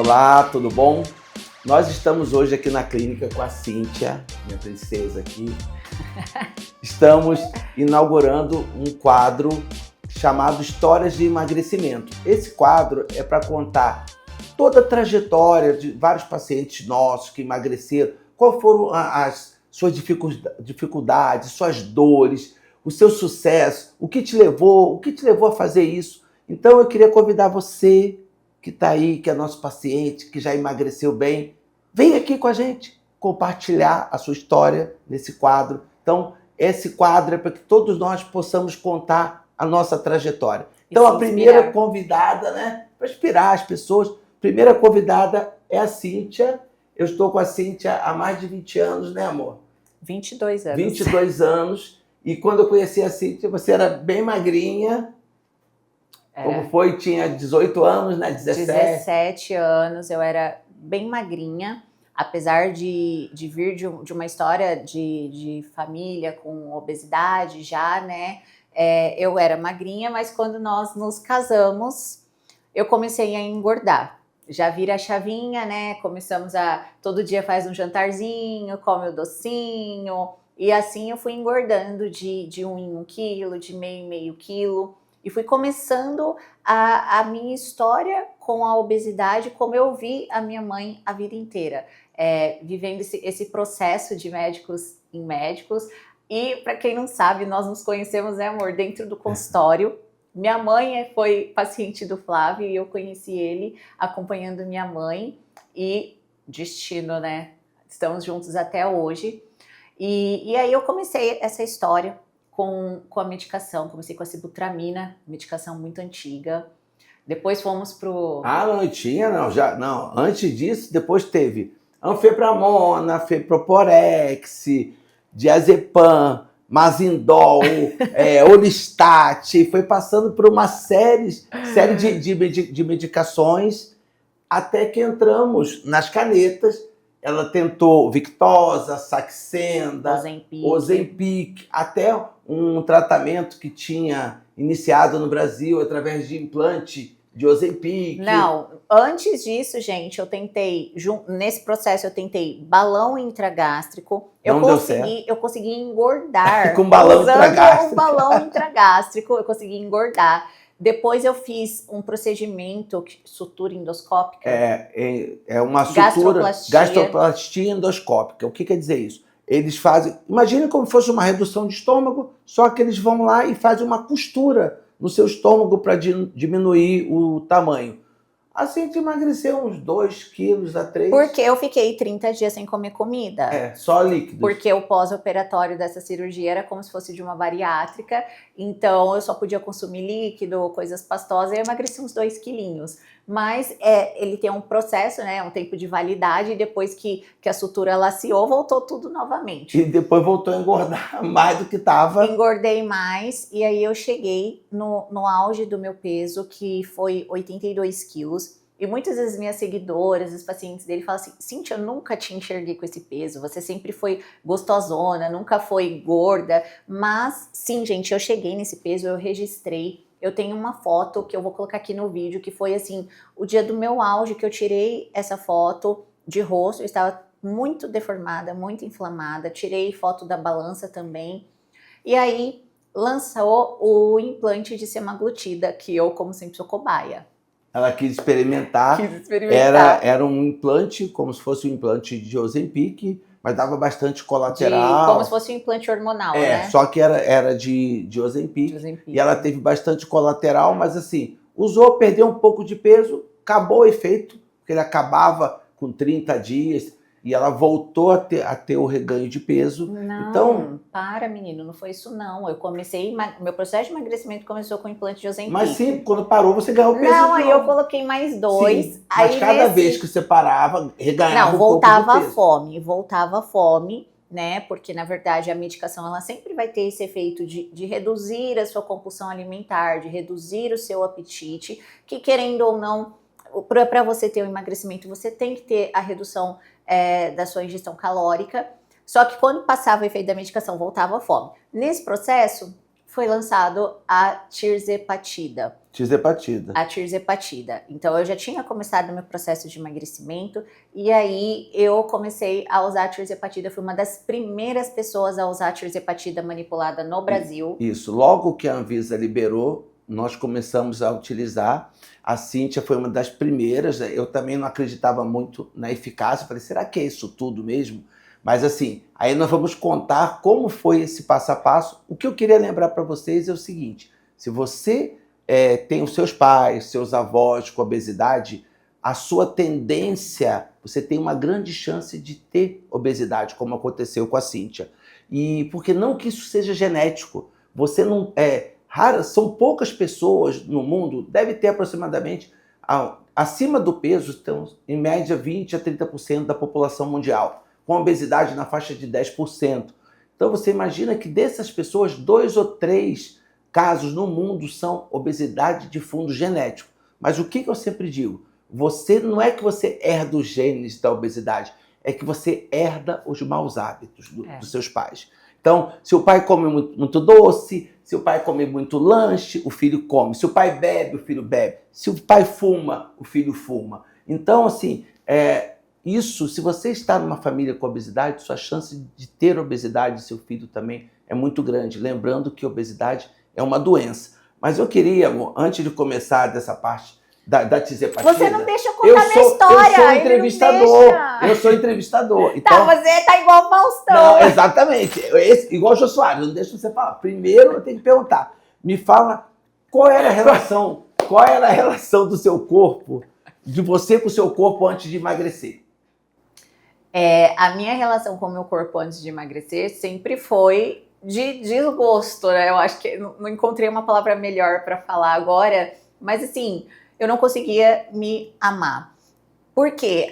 Olá, tudo bom? Nós estamos hoje aqui na clínica com a Cíntia, minha princesa aqui. Estamos inaugurando um quadro chamado Histórias de Emagrecimento. Esse quadro é para contar toda a trajetória de vários pacientes nossos que emagreceram, quais foram as suas dificuldades, suas dores, o seu sucesso, o que te levou a fazer isso. Então eu queria convidar você que está aí, que é nosso paciente, que já emagreceu bem, vem aqui com a gente compartilhar a sua história nesse quadro. Então, esse quadro é para que todos nós possamos contar a nossa trajetória. Então, a primeira convidada, né, para inspirar as pessoas, a primeira convidada é a Cíntia. Eu estou com a Cíntia há mais de 20 anos, né, amor? 22 anos. 22 anos. E quando eu conheci a Cíntia, você era bem magrinha. Como foi? Tinha 18 anos, né? 17 anos, eu era bem magrinha, apesar de vir de uma história de família com obesidade já, né? Eu era magrinha, mas quando nós nos casamos, eu comecei a engordar. Já vira a chavinha, né? Começamos todo dia faz um jantarzinho, come o docinho, e assim eu fui engordando de 1 em 1 quilo, de meio em meio quilo. E fui começando a minha história com a obesidade, como eu vi a minha mãe a vida inteira, vivendo esse processo de médicos em médicos. E para quem não sabe, nós nos conhecemos, né, amor, dentro do consultório. Minha mãe foi paciente do Flávio e eu conheci ele acompanhando minha mãe. E destino, né? Estamos juntos até hoje. E aí eu comecei essa história com a medicação. Comecei com a sibutramina, medicação muito antiga. Depois fomos pro... não tinha, não. Não. Antes disso, depois teve anfepramona, feproporex, diazepam, mazindol, olistat. Foi passando por uma série de medicações até que entramos nas canetas. Ela tentou Victoza, Saxenda, Ozempic, até um tratamento que tinha iniciado no Brasil através de implante de Ozempic. Não, antes disso, gente, eu tentei, nesse processo eu tentei balão intragástrico. Eu consegui engordar. Com balão intragástrico. Com balão intragástrico, eu consegui engordar. Depois eu fiz um procedimento, sutura endoscópica. É uma sutura, gastroplastia endoscópica. O que quer dizer isso? Eles fazem, imagina como fosse uma redução de estômago, só que eles vão lá e fazem uma costura no seu estômago para diminuir o tamanho. Assim, te emagreceu uns 2 quilos a 3. Porque eu fiquei 30 dias sem comer comida. Só líquidos. Porque o pós-operatório dessa cirurgia era como se fosse de uma bariátrica. Então, eu só podia consumir líquido, coisas pastosas. E eu emagreci uns 2 quilinhos. Mas ele tem um processo, né? Um tempo de validade. E depois que a sutura laciou, voltou tudo novamente. E depois voltou a engordar mais do que estava. Engordei mais. E aí eu cheguei no auge do meu peso, que foi 82 quilos. E muitas vezes minhas seguidoras, os pacientes dele falam assim: Cíntia, eu nunca te enxerguei com esse peso, você sempre foi gostosona, nunca foi gorda. Mas sim, gente, eu cheguei nesse peso, eu registrei. Eu tenho uma foto que eu vou colocar aqui no vídeo, que foi assim, o dia do meu auge, que eu tirei essa foto de rosto. Eu estava muito deformada, muito inflamada. Tirei foto da balança também. E aí lançou o implante de semaglutida, que eu, como sempre, sou cobaia. Ela quis experimentar. Era um implante, como se fosse um implante de Ozempic, mas dava bastante colateral. Como se fosse um implante hormonal, né? Só que era de Ozempic. E ela teve bastante colateral, mas assim, usou, perdeu um pouco de peso, acabou o efeito, porque ele acabava com 30 dias. E ela voltou a ter o reganho de peso. Não, então, para, menino, não foi isso não. Eu comecei, meu processo de emagrecimento começou com implante de Ozempic. Mas sim, quando parou, você ganhou peso. Não, aí eu coloquei mais 2. Sim, mas cada vez que você parava, reganhava um pouco de peso. Voltava a fome, né? Porque, na verdade, a medicação, ela sempre vai ter esse efeito de reduzir a sua compulsão alimentar, de reduzir o seu apetite, que, querendo ou não, para você ter um emagrecimento, você tem que ter a redução da sua ingestão calórica. Só que quando passava o efeito da medicação, voltava a fome. Nesse processo, foi lançado a tirzepatida. Tirzepatida. A tirzepatida. Então, eu já tinha começado o meu processo de emagrecimento e aí eu comecei a usar a tirzepatida. Fui uma das primeiras pessoas a usar a tirzepatida manipulada no Brasil. Isso. Logo que a Anvisa liberou, nós começamos a utilizar. A Cíntia foi uma das primeiras. Eu também não acreditava muito na eficácia. Eu falei, será que é isso tudo mesmo? Mas assim, aí nós vamos contar como foi esse passo a passo. O que eu queria lembrar para vocês é o seguinte, se você tem os seus pais, seus avós com obesidade, a sua tendência, você tem uma grande chance de ter obesidade, como aconteceu com a Cíntia. E porque não que isso seja genético, você não são poucas pessoas no mundo, deve ter aproximadamente acima do peso, então, em média 20 a 30% da população mundial, com obesidade na faixa de 10%. Então você imagina que dessas pessoas, 2 ou 3 casos no mundo são obesidade de fundo genético. Mas o que eu sempre digo? Você não é que você herda os genes da obesidade, é que você herda os maus hábitos dos seus pais. Então, se o pai come muito doce, se o pai come muito lanche, o filho come. Se o pai bebe, o filho bebe. Se o pai fuma, o filho fuma. Então, assim, isso, se você está numa família com obesidade, sua chance de ter obesidade, seu filho também, é muito grande. Lembrando que obesidade é uma doença. Mas eu queria, amor, antes de começar dessa parte da tirzepatida... Você não deixa eu contar minha história. Eu sou entrevistador. Eu sou entrevistador. Então, você tá igual o Faustão. Não, exatamente. Igual o Jô Soares, não deixa você falar. Primeiro eu tenho que perguntar. Me fala qual era a relação do seu corpo, de você com o seu corpo antes de emagrecer. A minha relação com o meu corpo antes de emagrecer sempre foi de desgosto, né? Eu acho que não encontrei uma palavra melhor para falar agora, mas assim, eu não conseguia me amar. Por quê?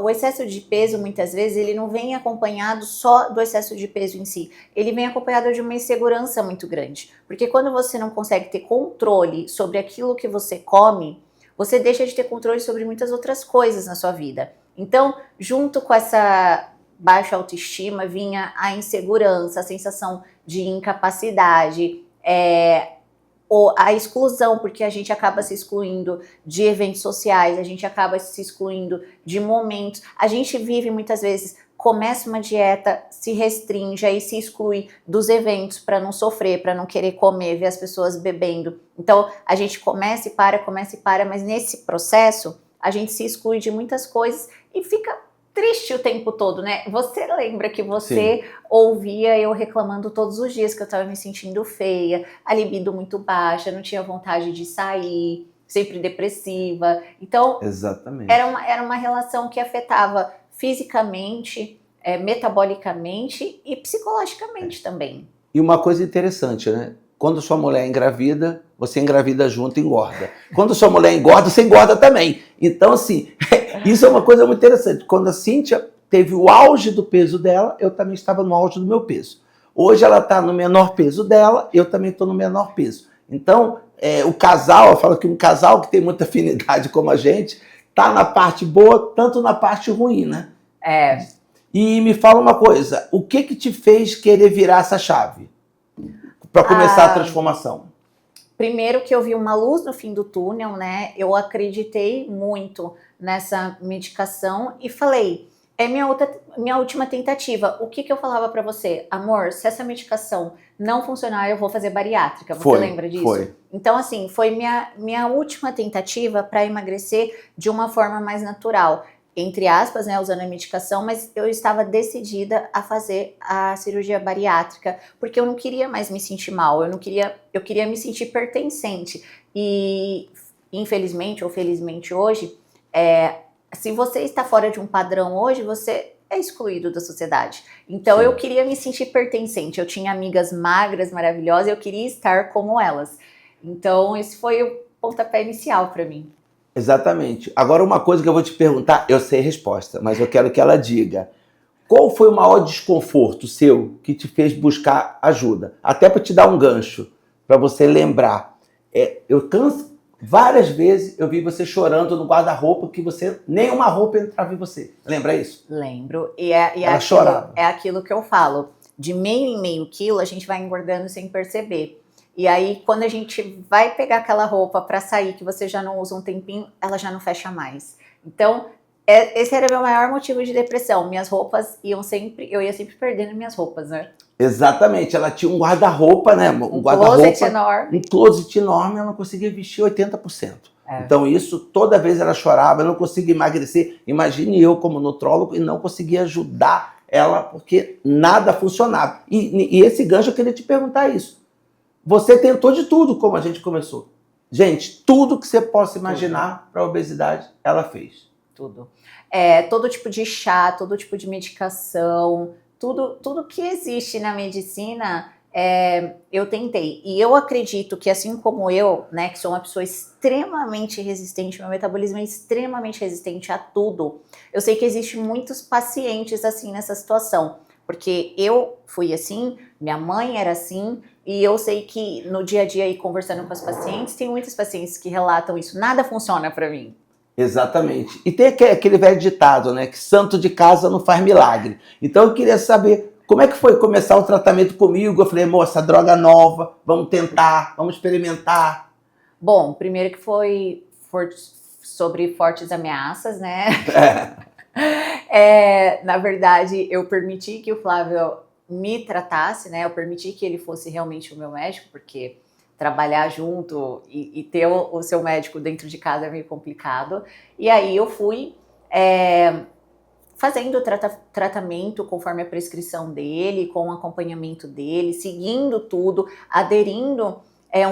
O excesso de peso, muitas vezes, ele não vem acompanhado só do excesso de peso em si. Ele vem acompanhado de uma insegurança muito grande. Porque quando você não consegue ter controle sobre aquilo que você come, você deixa de ter controle sobre muitas outras coisas na sua vida. Então, junto com essa baixa autoestima, vinha a insegurança, a sensação de incapacidade, a exclusão, porque a gente acaba se excluindo de eventos sociais, a gente acaba se excluindo de momentos. A gente vive muitas vezes, começa uma dieta, se restringe e se exclui dos eventos para não sofrer, para não querer comer, ver as pessoas bebendo. Então, a gente começa e para, mas nesse processo, a gente se exclui de muitas coisas e fica triste o tempo todo, né? Você lembra que você ouvia eu reclamando todos os dias que eu tava me sentindo feia, a libido muito baixa, não tinha vontade de sair, sempre depressiva. Então, exatamente. Era uma relação que afetava fisicamente, metabolicamente e psicologicamente também. E uma coisa interessante, né? Quando sua mulher engravida, você engravida junto e engorda. Quando sua mulher engorda, você engorda também. Então, assim, isso é uma coisa muito interessante. Quando a Cíntia teve o auge do peso dela, eu também estava no auge do meu peso. Hoje ela está no menor peso dela, eu também estou no menor peso. Então, o casal, eu falo que um casal que tem muita afinidade como a gente, está na parte boa, tanto na parte ruim, né? E me fala uma coisa, o que te fez querer virar essa chave? Para começar a transformação. Primeiro que eu vi uma luz no fim do túnel, né? Eu acreditei muito nessa medicação e falei, minha última tentativa. O que eu falava para você? Amor, se essa medicação não funcionar, eu vou fazer bariátrica. Você lembra disso? Foi. Então, assim, foi minha última tentativa para emagrecer de uma forma mais natural. Entre aspas, né, usando a medicação, mas eu estava decidida a fazer a cirurgia bariátrica, porque eu não queria mais me sentir mal, eu queria me sentir pertencente. E, infelizmente ou felizmente hoje, se você está fora de um padrão hoje, você é excluído da sociedade. Então, eu queria me sentir pertencente, eu tinha amigas magras, maravilhosas, eu queria estar como elas. Então, esse foi o pontapé inicial para mim. Exatamente. Agora, uma coisa que eu vou te perguntar, eu sei a resposta, mas eu quero que ela diga. Qual foi o maior desconforto seu que te fez buscar ajuda? Até para te dar um gancho, para você lembrar. Várias vezes eu vi você chorando no guarda-roupa, que nenhuma roupa entrava em você. Lembra isso? Lembro. Ela chorava. É aquilo que eu falo. de meio em meio quilo, a gente vai engordando sem perceber. E aí, quando a gente vai pegar aquela roupa para sair, que você já não usa um tempinho, ela já não fecha mais. Então, esse era o meu maior motivo de depressão. Minhas roupas eu ia sempre perdendo minhas roupas, né? Exatamente, ela tinha um guarda-roupa, né? Um closet enorme. Um closet enorme, ela não conseguia vestir 80%. Então isso, toda vez ela chorava, eu não conseguia emagrecer. Imagine eu como nutrólogo e não conseguia ajudar ela, porque nada funcionava. E esse gancho eu queria te perguntar isso. Você tentou de tudo, como a gente começou. Gente, tudo que você possa imaginar para a obesidade, ela fez. Tudo. Todo tipo de chá, todo tipo de medicação, tudo que existe na medicina, eu tentei. E eu acredito que, assim como eu, né, que sou uma pessoa extremamente resistente, meu metabolismo é extremamente resistente a tudo, eu sei que existem muitos pacientes assim nessa situação. Porque eu fui assim, minha mãe era assim, e eu sei que no dia a dia, aí, conversando com as pacientes, tem muitos pacientes que relatam isso. Nada funciona para mim. Exatamente. E tem aquele velho ditado, né? Que santo de casa não faz milagre. Então eu queria saber como é que foi começar o tratamento comigo. Eu falei, moça, droga nova, vamos tentar, vamos experimentar. Bom, primeiro que foi sobre fortes ameaças, né? Na verdade, eu permiti que o Flávio me tratasse, né? Eu permiti que ele fosse realmente o meu médico, porque trabalhar junto e ter o seu médico dentro de casa é meio complicado. E aí eu fui fazendo o tratamento conforme a prescrição dele, com o acompanhamento dele, seguindo tudo, aderindo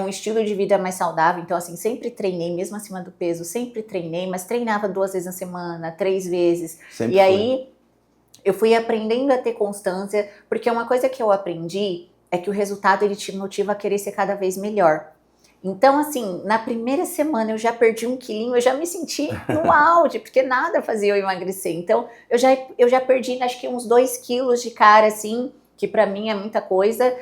um estilo de vida mais saudável. Então, assim, sempre treinei, mesmo acima do peso, sempre treinei, mas treinava 2 vezes na semana, 3 vezes. Sempre e aí eu fui aprendendo a ter constância, porque uma coisa que eu aprendi é que o resultado ele te motiva a querer ser cada vez melhor. Então, assim, na primeira semana eu já perdi 1 quilinho, eu já me senti no auge, porque nada fazia eu emagrecer. Então, eu já perdi, acho que uns 2 quilos de cara, assim, que pra mim é muita coisa.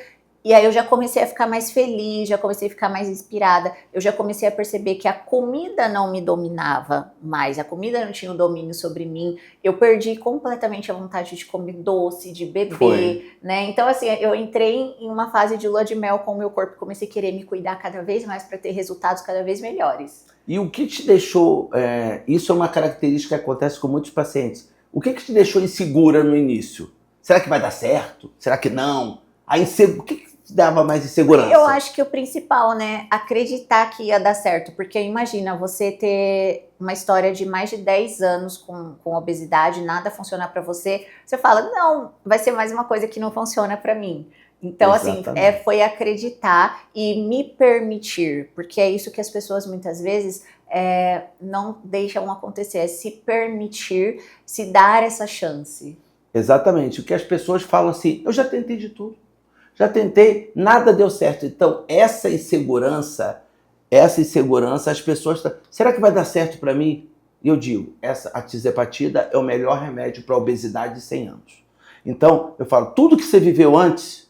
E aí eu já comecei a ficar mais feliz, já comecei a ficar mais inspirada. Eu já comecei a perceber que a comida não me dominava mais, a comida não tinha o domínio sobre mim. Eu perdi completamente a vontade de comer doce, de beber, né? Então, assim, eu entrei em uma fase de lua de mel com o meu corpo, comecei a querer me cuidar cada vez mais para ter resultados cada vez melhores. E o que te deixou, isso é uma característica que acontece com muitos pacientes, o que te deixou insegura no início? Será que vai dar certo? Será que não? O que te dava mais insegurança? Eu acho que o principal, né, acreditar que ia dar certo, porque imagina você ter uma história de mais de 10 anos com obesidade, nada funcionar para você, você fala, não, vai ser mais uma coisa que não funciona para mim. Então, exatamente. Assim, foi acreditar e me permitir, porque é isso que as pessoas muitas vezes não deixam acontecer, é se permitir, se dar essa chance. Exatamente, o que as pessoas falam assim, eu já tentei de tudo. Já tentei, nada deu certo. Então, essa insegurança, as pessoas... Será que vai dar certo para mim? E eu digo, a tizepatida é o melhor remédio para a obesidade de 100 anos. Então, eu falo, tudo que você viveu antes,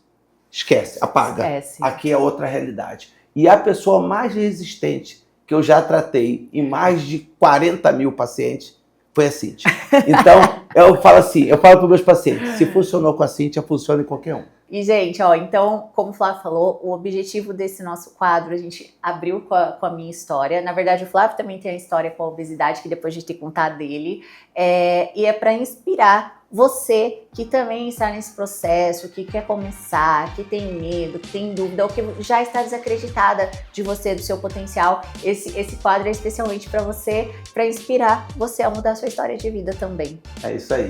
esquece, apaga. Esquece. Aqui é outra realidade. E a pessoa mais resistente que eu já tratei em mais de 40 mil pacientes foi a Cíntia. Então, eu falo para os meus pacientes, se funcionou com a Cíntia, funciona em qualquer um. E, gente, então, como o Flávio falou, o objetivo desse nosso quadro, a gente abriu com a minha história. Na verdade, o Flávio também tem a história com a obesidade, que depois a gente tem que contar dele. E é para inspirar você que também está nesse processo, que quer começar, que tem medo, que tem dúvida, ou que já está desacreditada de você, do seu potencial. Esse quadro é especialmente para você, para inspirar você a mudar a sua história de vida também. É isso aí.